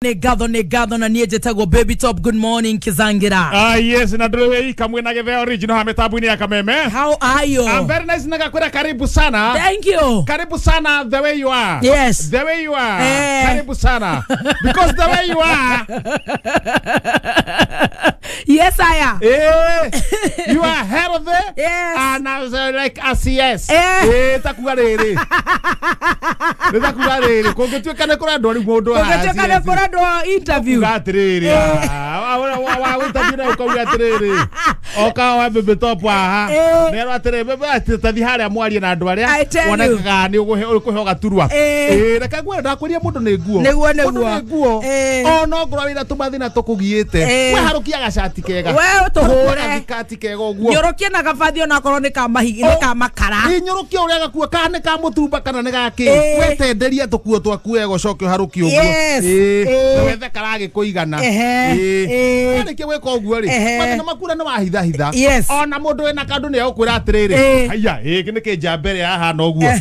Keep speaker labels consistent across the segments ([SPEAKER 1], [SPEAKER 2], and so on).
[SPEAKER 1] ne gatho na nie jetagwo Baby Top. Good morning Kizangira.
[SPEAKER 2] Yes, na drewe kamwe na getheo original hametabu ni ya Kameme.
[SPEAKER 1] How are you?
[SPEAKER 2] I'm very nice nagakwira karibu sana.
[SPEAKER 1] Thank you.
[SPEAKER 2] Karibu sana the way you are.
[SPEAKER 1] Yes.
[SPEAKER 2] The way you are. Karibu sana. Because the way you are.
[SPEAKER 1] Yes, I am.
[SPEAKER 2] You are healthy.
[SPEAKER 1] Yes.
[SPEAKER 2] And I was like ACS.
[SPEAKER 1] Takugarere.
[SPEAKER 2] Takugarere. Kongetueka ne korado ni modo.
[SPEAKER 1] Kongetueka ne korado interview.
[SPEAKER 2] Gatrere. Wa interview na ukawiatrere. Oka wa Baby Top wa. Nero atrere bebe atathi haria mwari na andu aria wonekaga ni ukuhoga turwa. Reka gwe ndakuria mundu ni nguo. Neguo. No ngoro wira tumathina tukugiite. We harukia gacati kega.
[SPEAKER 1] We tuhure.
[SPEAKER 2] Gacati kega uguo.
[SPEAKER 1] Nyorokia na gabathio na korwo ni kamahigi ni kamakara.
[SPEAKER 2] Nyorokia uria gakua kana ka mutumba kana ni gaki. We tenderia tukuo twaku ego cokio haruki uguo. Wethe karagi kuigana. Niki weka uguo ri. Mathina makura no wahitha hitha. Ona mundu wena kandu ni ukwira atiriri. Haya, niki njambere haha no uguo.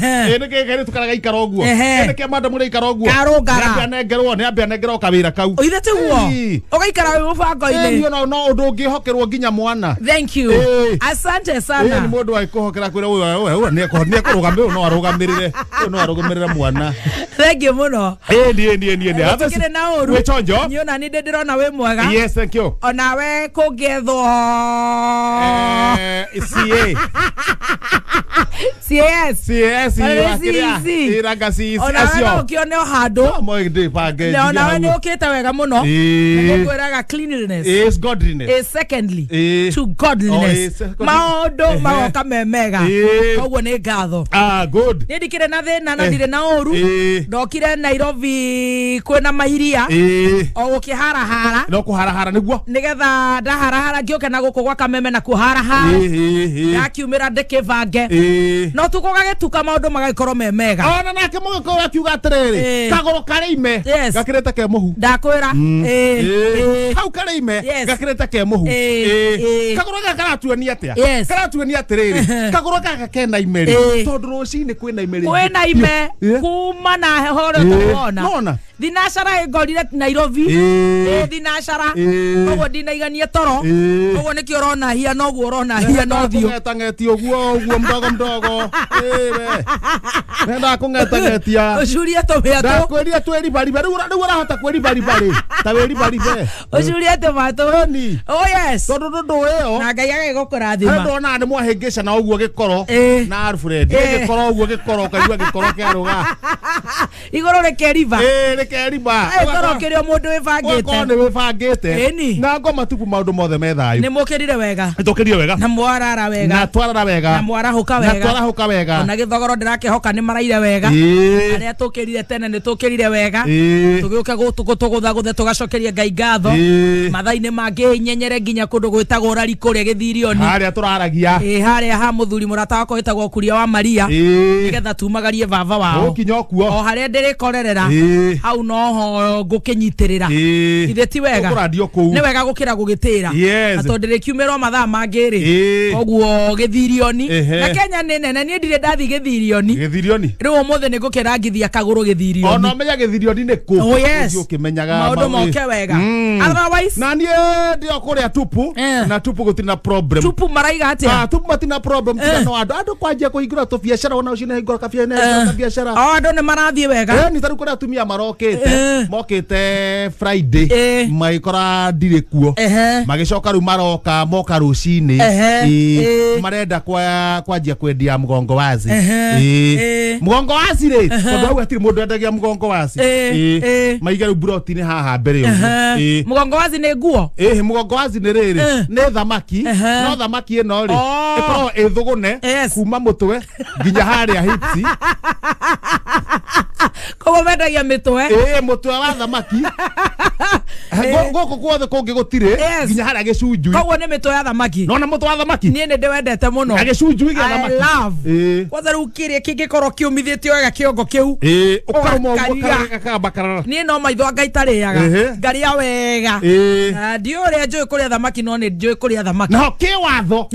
[SPEAKER 2] Niki gari tukaraga ikara uguo. Niki manda muri ikara uguo. Karugara. Nengerwo ni ambia nengerwo kawira kau.
[SPEAKER 1] Oithete guo. Ugaikara wi mubango-ini.
[SPEAKER 2] No undu ungihokerwo nginya mwana.
[SPEAKER 1] Thank you. Asante sana.
[SPEAKER 2] Ni mundu aikuhokera kwira we ni kurugamira no arugamirire. No arugamirira mwana.
[SPEAKER 1] Thank you muno.
[SPEAKER 2] Ni.
[SPEAKER 1] Atikire na uru.
[SPEAKER 2] We chonjo.
[SPEAKER 1] Nyona ni ndirona we mwega.
[SPEAKER 2] Yes, thank you.
[SPEAKER 1] Ona we kugethwo. CS.
[SPEAKER 2] Iragasi.
[SPEAKER 1] Ona we ukione handu.
[SPEAKER 2] Moigde page.
[SPEAKER 1] Ona we ni ukite wega muno. Nikuiraga cleanliness
[SPEAKER 2] is godliness.
[SPEAKER 1] Is secondly to godliness. Maondo maoka memega. Koguo ni ngatho.
[SPEAKER 2] Good.
[SPEAKER 1] Nindikire na thina na ndire na uru. Ndokire Nairobi kwena mahiria. O gukiharahara.
[SPEAKER 2] No kuharahara niguo.
[SPEAKER 1] Nigetha ndaharahara ngioke na guku gwa Kameme na kuharahara. Yakiumira ndikivange. No tukoga gituka maundu magagikorwo memega.
[SPEAKER 2] Ona nake mugikorwo akiuga atiriri. Kagoro karime. Gakirete ke muhu.
[SPEAKER 1] Ndakwira.
[SPEAKER 2] Hau karime. Gakirete ke muhu. Kagoro gakaratuani atia. Karatuani atiriri. Kagoro gaka kena imeri. Tondu rucini kwina imeri.
[SPEAKER 1] Kwina ime. Kuma na horo tuona. Thinashara igorire Nairobi. Thinashara. Koguo ndinaiganie toro. Koguo nikio urona hia no guo urona hia no thio.
[SPEAKER 2] Ngetangetia uguo mdogo. Nenda kungetangetia.
[SPEAKER 1] Ucurie tumia tu.
[SPEAKER 2] Ndakweria tweri bari riu urahota kweri bari. Ta weri bari be.
[SPEAKER 1] Ucurie tumatu. Oh yes.
[SPEAKER 2] Tondu ndu iyo.
[SPEAKER 1] Na Ngai agigukurathima.
[SPEAKER 2] Ndona ni mwahingica na uguo gikoro. Na Alfred. Gikoro uguo gikoro kaigua gikoro kiaruga. Igoro rekeriva. Keriba.
[SPEAKER 1] Gikoro kirio mundu wibangite.
[SPEAKER 2] Ko ni wibangite. Na ngoma tupu maundu mothe methayo.
[SPEAKER 1] Ni mukirire wega.
[SPEAKER 2] Nitukirie wega.
[SPEAKER 1] Na mwarara wega.
[SPEAKER 2] Na twarara wega.
[SPEAKER 1] Na mwarahuka wega.
[SPEAKER 2] Na twarahuka wega.
[SPEAKER 1] Na githogoro ndirakihoka ni maraire wega. Aria tukirire tene ni tukirire wega. Tugiuke gutugutha tugacokeria Ngai ngatho. Mathaini mangi nyenyere nginya kundu gwitagwo rariko ria Githirioni.
[SPEAKER 2] Haria turaragia.
[SPEAKER 1] Haria ha muthuri murata wako witagwo Kuria wa Maria. Nigetha tumagarie baba wao.
[SPEAKER 2] Ukinya kuo.
[SPEAKER 1] O haria ndirikorerera. Hau noho gukinyitirira. Ithe ti wega. Ni wega gukira gugitira. Ato ndirikiumirwo mathaa mangiri. Koguo Githirioni. Na Kenya ni nene ni ndire ndathi Githirioni. Riu umuthe ni gukira ngithia kaguru Githirioni.
[SPEAKER 2] Ona menya Githirioni ni ku. Ukimenyaga
[SPEAKER 1] maundu moke wega. Otherwise
[SPEAKER 2] na nie ndio kuria tupu na tupu gutina problem.
[SPEAKER 1] Tupu maraiga atia.
[SPEAKER 2] Tupu matina problem tina no andu kwajia kuhingura tu biashara ona ucine hingura ka biashara.
[SPEAKER 1] Andu ni marathie wega.
[SPEAKER 2] Ni taru kuria atumia mokite Friday maikora ndire kuo. Magicoka ru maroka moka rucini. Marenda kwajia kwendia mugongo wazi. Mugongo wazi ri tondu hau atiri mundu endagia mugongo wazi. Maiga ru broti ni haha mbere yo.
[SPEAKER 1] Mugongo wazi ni nguo.
[SPEAKER 2] Mugongo wazi ni riri ni thamaki. No thamaki ino ri ikorwo ithugune kuma mutwe nginya haria hipsi.
[SPEAKER 1] Koguo mendagia mitwe.
[SPEAKER 2] Mutwe wa thamaki. goko kwothe kungi gutire nginya haria gicunjui
[SPEAKER 1] koguo ni mito ya thamaki
[SPEAKER 2] no na muto wa thamaki
[SPEAKER 1] nie ni ndiwendete muno
[SPEAKER 2] gicunjui gia thamaki
[SPEAKER 1] I love kwanza riu kiria kingikorwo kiumithitio wega kiongo kiu
[SPEAKER 2] ukaruma ukaraba
[SPEAKER 1] nie no maitho ngaitariaga ngaria wega ndio ria njui kuria thamaki no ni njui kuria thamaki
[SPEAKER 2] no kiwatho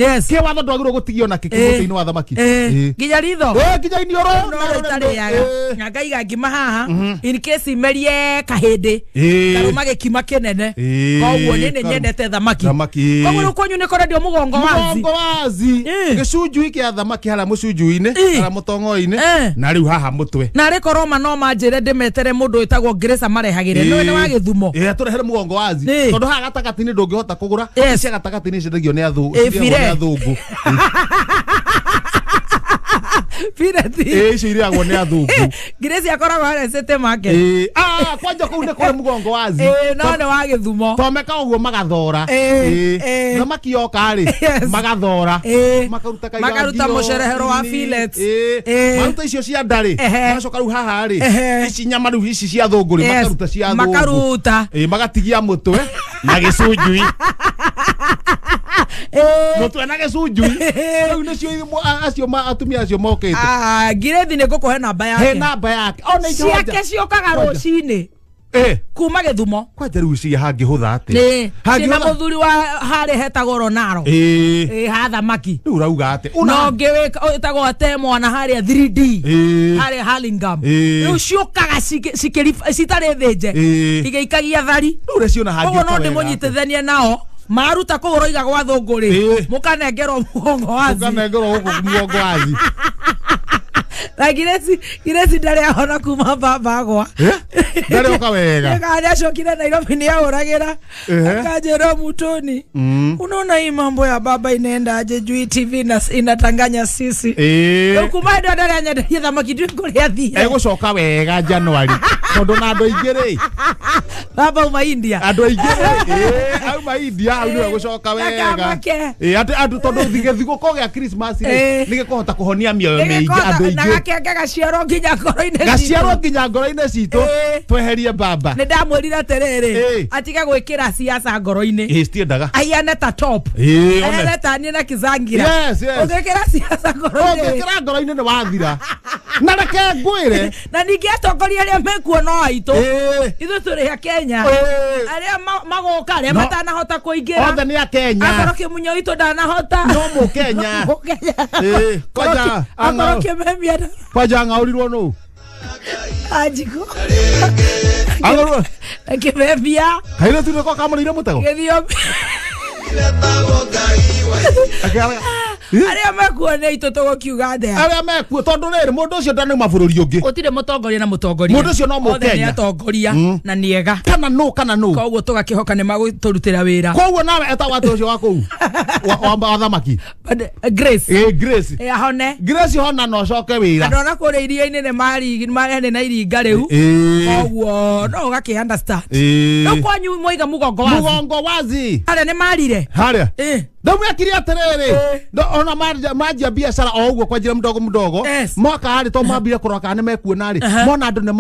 [SPEAKER 2] ndwagirwo gutigio na kikimutini wa thamaki
[SPEAKER 1] nginya ritho
[SPEAKER 2] nginya inioro
[SPEAKER 1] no itariaga na ngaiga ngima haha in case imerie kahindi karuma gikima kinene koguo ni nyendete thamaki koguo rukonyu ni korendio mugongo
[SPEAKER 2] wazi gicunjui kia thamaki haria mucunjui-ini haria mutongo-ini na riu haha mutwe
[SPEAKER 1] na rikorwo no manjire ndimetere mundu itagwo Grace marehagire no ni wa Githumo
[SPEAKER 2] turehere mugongo wazi tondu haha gatagati-ini ndungihota kugura cia gatagati-ini ciendagio ni athungu
[SPEAKER 1] Pirati
[SPEAKER 2] icio iriagwo ni athungu
[SPEAKER 1] Grace akoragwo haria City Market
[SPEAKER 2] kwanja kuu ni kuri mugongo wazi
[SPEAKER 1] no ni wa Githumo
[SPEAKER 2] tomeka uguo magathora thamaki yoka ri magathora
[SPEAKER 1] makaruta mucerehero wa fillets
[SPEAKER 2] maruta icio cia ndari macoka riu haha ri ici nyama riu ici cia thungu ri makaruta cia thungu
[SPEAKER 1] makaruta
[SPEAKER 2] magatigia mutwe na gicunjui mutwe na gicunjui riu nicio acio atumia acio mokite
[SPEAKER 1] Grace ni ngukuhe namba yake
[SPEAKER 2] ona
[SPEAKER 1] ciake ciokaga rucini kuma Githumo
[SPEAKER 2] kwanja riu cia hangihutha ati
[SPEAKER 1] cina muthuri wa hari hetagwo Ronaro ha thamaki
[SPEAKER 2] riu rauga ati
[SPEAKER 1] no ngiwika itagwo ate mwana haria 3D haria Hurlingham riu ciokaga citari thinje igeikagia thari
[SPEAKER 2] riu ciona hangihutha
[SPEAKER 1] koguo no ndimunyitithanie nao maruta kugoro iga gwa thungu ri mukanengerwo mugongo wazi na Grace ndari ahona kuma baba gwa
[SPEAKER 2] ndari oka wega
[SPEAKER 1] ngari acokire Nairobi ni ahuragira akajero mutoni unaona hii mambo ya baba inaendaje juu TV na inatanganya sisi kuma ndo ndari anyenderia thamaki ndikuria thia
[SPEAKER 2] gucoka wega January tondu na andu aingiri
[SPEAKER 1] baba uma India
[SPEAKER 2] andu aingiri auma India au ni gucoka wega ati andu tondu thigithuko gia Christmas ri ni gikuhota kuhonia mioyo mingi andu aingiri
[SPEAKER 1] gaciarwo nginya ngoro-ini
[SPEAKER 2] citu tweherie baba
[SPEAKER 1] ni ndamwirire atiriri atige gwikira siasa ngoro-ini
[SPEAKER 2] stiendaga
[SPEAKER 1] aiane ta top aiane ta nie na kizangira ugikira siasa
[SPEAKER 2] ngoro-ini ni wathira na reke ngwire
[SPEAKER 1] na ningi atongoria aria mekuo no aitu ithu turi ya Kenya aria magoka aria matanahota kuingira
[SPEAKER 2] othe ni a Kenya
[SPEAKER 1] akoro kimunyo itu ndanahota
[SPEAKER 2] no mu Kenya
[SPEAKER 1] kwaja akoro kimemia
[SPEAKER 2] kwaja ngaurirwo no
[SPEAKER 1] ajiko agoro kimemia
[SPEAKER 2] haire tu ko kamurire mutego
[SPEAKER 1] githio aria mekuo ni itu tugukiuga nde
[SPEAKER 2] aria mekuo tondu riri mundu ucio ndani mabururi ungi
[SPEAKER 1] utire mutongoria na mutongoria
[SPEAKER 2] mundu ucio no mu Kenya
[SPEAKER 1] ni atongoria na niega
[SPEAKER 2] kana no
[SPEAKER 1] koguo tugakihoka ni maguturutira wira
[SPEAKER 2] koguo nawe eta watu ucio waku wa thamaki
[SPEAKER 1] Grace
[SPEAKER 2] Grace
[SPEAKER 1] ahone
[SPEAKER 2] Grace hona no coke wira
[SPEAKER 1] andona kuri iria-ini ni mari na iringa riu koguo no ugaki understand no kwanyu moiga mugongo
[SPEAKER 2] wazi
[SPEAKER 1] haria ni marire
[SPEAKER 2] haria ndamu yakiri atiriri ona majia biashara o uguo kwa njira mdogo mwaka hari to mambire kuroka ni mekuona ri mona andu ni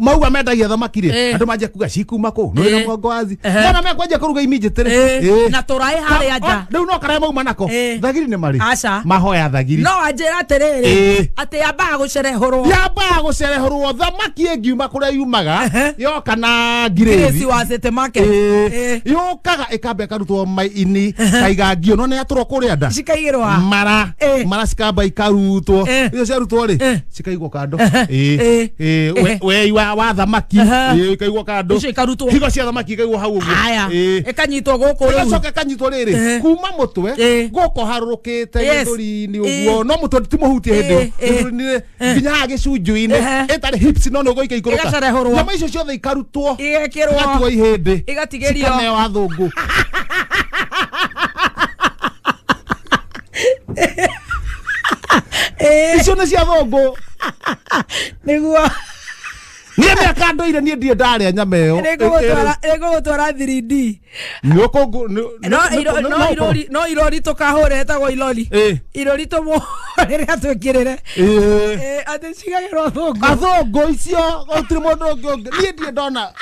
[SPEAKER 2] mauga mendagia thamaki ri andu majia kuga cikuma ku no ina mugongo wazi mona mekwanjia kuruga immediate ri
[SPEAKER 1] na turai hari aja
[SPEAKER 2] riu no karae mauma nako thagiri ni mari
[SPEAKER 1] aca
[SPEAKER 2] mahoya thagiri
[SPEAKER 1] no anjira atiriri ati yambaga gucerehorwo thamaki ingiuma kuria yumaga yoka na Grace wa City Market
[SPEAKER 2] yokaga ikamba ikarutwo mai-ini kaigangio no ni aturwo kuria nda
[SPEAKER 1] cikaigirwa
[SPEAKER 2] mara cikamba ikarutwo icio ciarutwo ri cikaigwo kando we wa thamaki ikaigwo kando
[SPEAKER 1] icio ikarutwo
[SPEAKER 2] higo cia thamaki ikaigwo hau uguo
[SPEAKER 1] aya ikanyitwo guku riu
[SPEAKER 2] icoka ikanyitwo riri kuma mutwe guko harurukite githuri-ini uguo no mutwe ti muhutie hindi githuri-ini nginya ha gicunjui-ini itari hips no no goika ikuruka nyama icio ciothe ikarutwo igekirwo ihindi
[SPEAKER 1] igatigirio
[SPEAKER 2] wa thungu icio ni cia thungu
[SPEAKER 1] niguo
[SPEAKER 2] nie miaka ndoire nie ndie ndaria nyama iyo
[SPEAKER 1] igugutwara 3D no irori tukahure etagwo irori tumu riria twikirire ati cigagirwo thungu
[SPEAKER 2] athungu icio utiri mundu ungi nie ndie ndona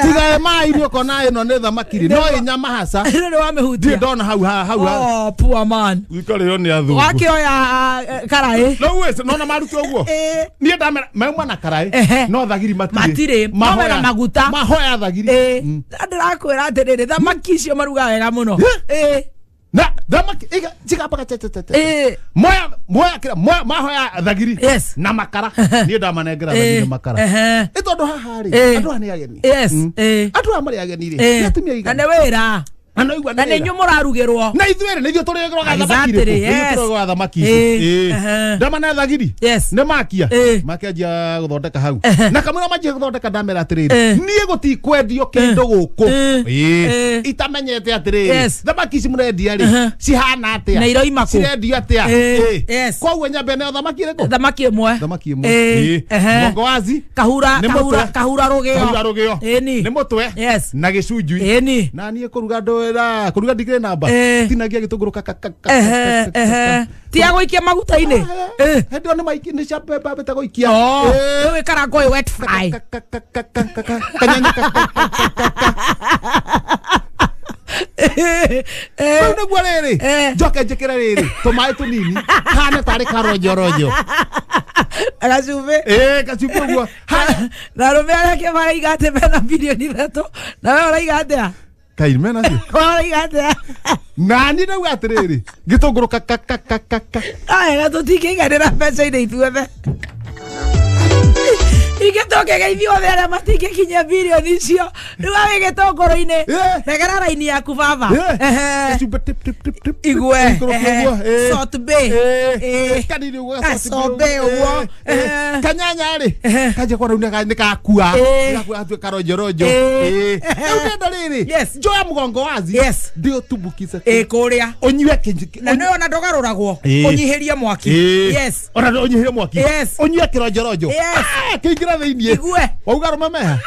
[SPEAKER 2] tiga mai ni ukona ino ne thamaki no inyama hasa
[SPEAKER 1] ndio wamehutia
[SPEAKER 2] ndio ndona hau
[SPEAKER 1] oh poor man
[SPEAKER 2] ikore yo ni athu
[SPEAKER 1] wake oya karai
[SPEAKER 2] no wese no na marutu oguo ni ndamera mauma na karai no thagiri
[SPEAKER 1] matire mahoya maguta
[SPEAKER 2] mahoya thagiri
[SPEAKER 1] ndirakwira atiriri thamaki icio maruga wega muno
[SPEAKER 2] na thamaki iga chikapaka moya kira mahoya thagiri na makara ni ndamanengera thagiri makara itondo haha ri andu ani ageni andu amari ageni ri atumia iga
[SPEAKER 1] na wira
[SPEAKER 2] anoigwa
[SPEAKER 1] na nĩ mũrarugĩrwo
[SPEAKER 2] na ithuĩ nĩ tũrĩgĩrwo gathamaki tũrĩgĩrwo gathamaki ndamana thagiri nĩ makia makianjia gũthondeka hau na kamũira manjia gũthondeka ndamera atĩrĩrĩ niĩ gũtikwendio kĩndũ gũkũ itamenyete atĩrĩrĩ thamaki ici mũrendia rĩ cihana atĩa
[SPEAKER 1] na iroima kũ
[SPEAKER 2] cirendio atĩa koguo nyambe nĩ thamaki ĩrĩkũ
[SPEAKER 1] thamaki ĩmwe
[SPEAKER 2] ngongo wazi
[SPEAKER 1] kahura rũgĩo
[SPEAKER 2] nĩ mũtwe na gĩcunjui na niĩ kũruga kuruga ndigire namba tinagia gitunguru
[SPEAKER 1] tia goikia maguta-ini
[SPEAKER 2] ndio ni maiki ni chapa beta goikia
[SPEAKER 1] we karango wet fry
[SPEAKER 2] ndio gwarere joka jekera rere tomai tunini hana tare karojo
[SPEAKER 1] agasuve
[SPEAKER 2] kasuve gwa
[SPEAKER 1] na romera ke vai gate bena video ni reto na ora igate
[SPEAKER 2] kaimena si nani na watrere gitunguru
[SPEAKER 1] ai gato tikiganira pesa ine ithuothe igetoke geithio thera matinge kinya bilioni icio riu awe gitongoro-ine regera raini yaku baba igwe salt bay
[SPEAKER 2] kanini uga salt bay ugo kanyanya ri kaje kwa runda ni kakua atu karojorojo unda riri joya mugongo wazi ndio tubukisa
[SPEAKER 1] kuria
[SPEAKER 2] onywe kinjiki
[SPEAKER 1] na no ona ndogaruragwo onyihirie mwaki
[SPEAKER 2] ona onyihirie mwaki onywe kirojorojo kingira thini wauga rumemeha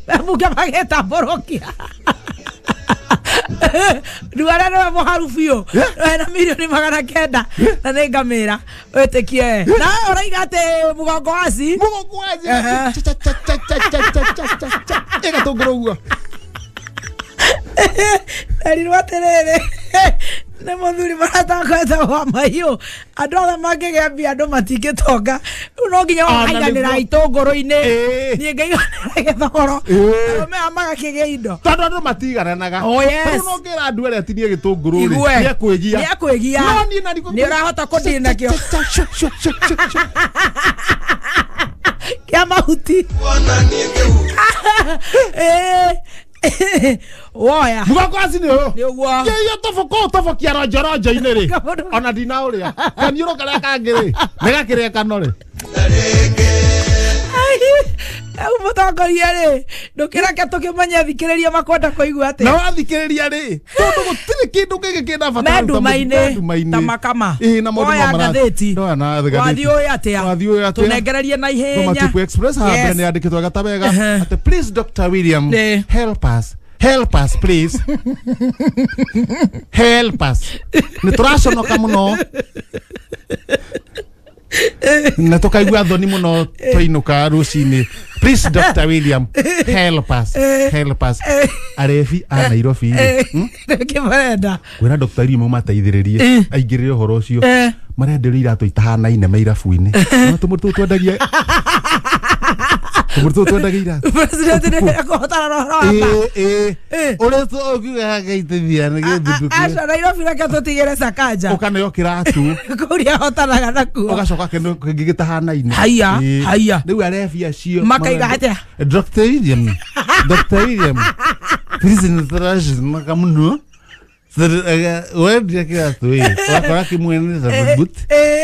[SPEAKER 1] bamuga mageta borokia duara no moharufio na milioni 900 na nengamira wetekie na oraigate mugongo wazi
[SPEAKER 2] ega tongorogua
[SPEAKER 1] ari waterere ne muthuri maratangatha wa mahiũ andũ othe mangĩgĩa andũ matingĩtonga rĩu no nginya wakaiganĩra itũngũrũ-inĩ niĩ ngaiganĩra gĩthogoro arũme magakĩgĩa indo
[SPEAKER 2] tondũ andũ matigananaga rĩu no ngĩra andũ arĩa atinie gĩtũngũrũ-rĩ nĩekwĩgia
[SPEAKER 1] nĩ ũrahota kũndĩ nakĩo kĩa mahuti woya
[SPEAKER 2] mugongo wazi ni uyo
[SPEAKER 1] ni uguo
[SPEAKER 2] yo tofoko kia rojo ine ri ona dina uria kaniuro karia kangiri mega kiria kanore
[SPEAKER 1] au mutongoria ri ndukirake tukimanya thikiriria makwenda kuigua ati
[SPEAKER 2] na wathikiriria ri tondu gutiri kindu giki kina bata
[SPEAKER 1] ndumaine tamakama
[SPEAKER 2] na mundu
[SPEAKER 1] gatheti wathi uyu atia tunengererie na ihenya
[SPEAKER 2] Matipu Express ha ni andikitwa gatabega ati please Dr. William help us please help us ni turaconoka muno na tukaigua thoni muno twinuka rucini please Dr. William help us arefi a Nairobi
[SPEAKER 1] kimarenda
[SPEAKER 2] kwina Dr. William mateithiririe aingirire horo ucio marendera iratu itahanaine meirabu-ini no tumurtu twendagie tumurtu twendagia
[SPEAKER 1] president ni akotara roho
[SPEAKER 2] ore to ogiga gaitithia ni githuku
[SPEAKER 1] aca Nairobi reke tutigire Sakaja
[SPEAKER 2] ukanayo kiratu
[SPEAKER 1] kuria hotanaga nakuo
[SPEAKER 2] ugacoka kindu kingi gitahanaine
[SPEAKER 1] haya
[SPEAKER 2] riu arefi acio
[SPEAKER 1] makaiga atia
[SPEAKER 2] Dr. William prison trash makamuno wewe kiratu wakora kimwene za but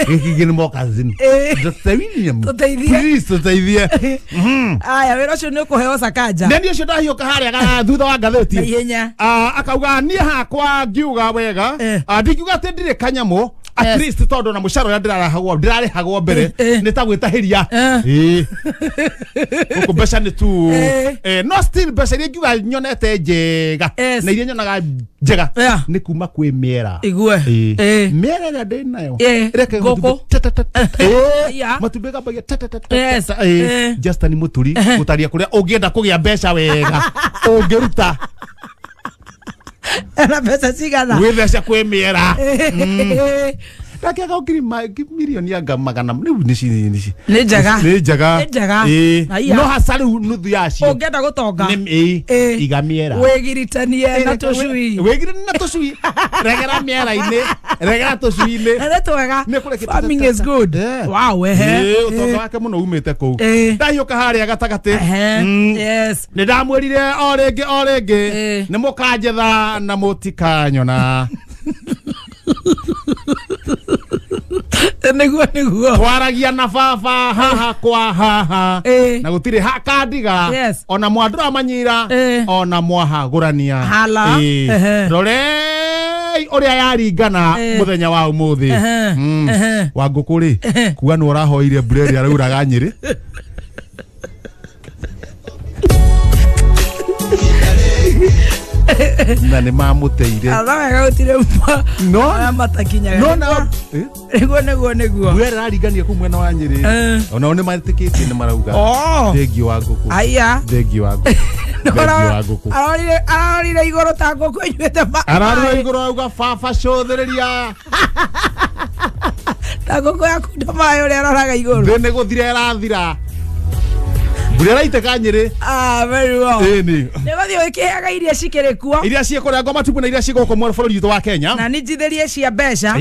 [SPEAKER 2] kigini mokazini Dr. William tutaithia
[SPEAKER 1] aya wera cio ni kuheo Sakaja
[SPEAKER 2] ndio cio ndahioka haria thutha wa ngatheti
[SPEAKER 1] ihenya
[SPEAKER 2] akauga nie hakwa ngiuga wega ndingiuga ati ndire kanyamo at least todo na musharo ya ndirarehagwo mbere nitagwitahiria uko mbeca ni tu no still mbeca iria ngiuga nyonete njega na iria nyonaga njega ni kuma kwi miera
[SPEAKER 1] igue
[SPEAKER 2] miera ĩrĩa ndĩ nayo
[SPEAKER 1] reke
[SPEAKER 2] matumbĩ gambagia just ni muturi gutaria kuria ungienda kugia mbeca wega ungiruta
[SPEAKER 1] na pesa cigana
[SPEAKER 2] witheca kwi miera Rake gokiri milioni ya magana ni njaga no hasari nuthu yacio
[SPEAKER 1] ungenda gutonga
[SPEAKER 2] igamiera
[SPEAKER 1] wegiritanie na tucui
[SPEAKER 2] regera miera ine regera tucui ine
[SPEAKER 1] twega farming is good wow
[SPEAKER 2] utonga wake muno umite ku ndahiuka haria gatagati
[SPEAKER 1] yes
[SPEAKER 2] ni ndamwirire o ringi ni mukanjetha na mutikanyona
[SPEAKER 1] Neguo
[SPEAKER 2] twaragia na baba haha kwa haha na gutiri hakandiga ona mwandura manyira ona mwahagurania rore uria yaringana muthenya wa umuthi wa ngukuri kuwa ni urahoire breri arauraga Nyeri na ni mamuteire
[SPEAKER 1] athawega gutire
[SPEAKER 2] no
[SPEAKER 1] matakinya
[SPEAKER 2] no na
[SPEAKER 1] neguo
[SPEAKER 2] we raringania ku mwena wa Nyeri ona ni matikitie ni marauga thengio wa nguku
[SPEAKER 1] aya
[SPEAKER 2] thengio wa nguku
[SPEAKER 1] ararire igoro ta nguku inyuete
[SPEAKER 2] ararire igoro auga baba cothereria
[SPEAKER 1] ta nguku yakunda mayo ria aroraga igoro
[SPEAKER 2] thene guthira irathira Burera iteka Nyeri
[SPEAKER 1] very well
[SPEAKER 2] ni
[SPEAKER 1] gothio ikihaga iria cikirikuo
[SPEAKER 2] iria ciekora ngoma tupu na iria cigoko mwa bũrũri witũ wa Kenya
[SPEAKER 1] na ni njithĩrie cia mbeca